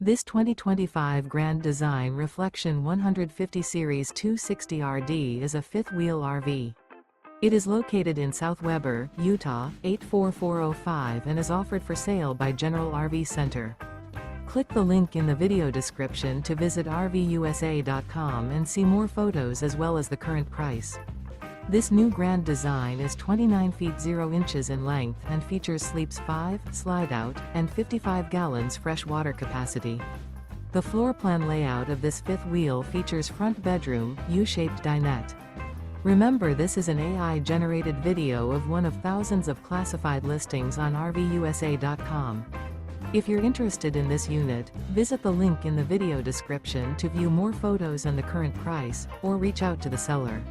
This 2025 Grand Design Reflection 150 Series 260RD is a fifth-wheel RV. It is located in South Weber, Utah, 84405 and is offered for sale by General RV Center. Click the link in the video description to visit RVUSA.com and see more photos as well as the current price. This new Grand Design is 29 feet 0 inches in length and features sleeps 5, Slideout, and 55 gallons fresh water capacity. The floor plan layout of this fifth wheel features front bedroom, U-shaped dinette. Remember, this is an AI-generated video of one of thousands of classified listings on RVUSA.com. If you're interested in this unit, visit the link in the video description to view more photos and the current price, or reach out to the seller.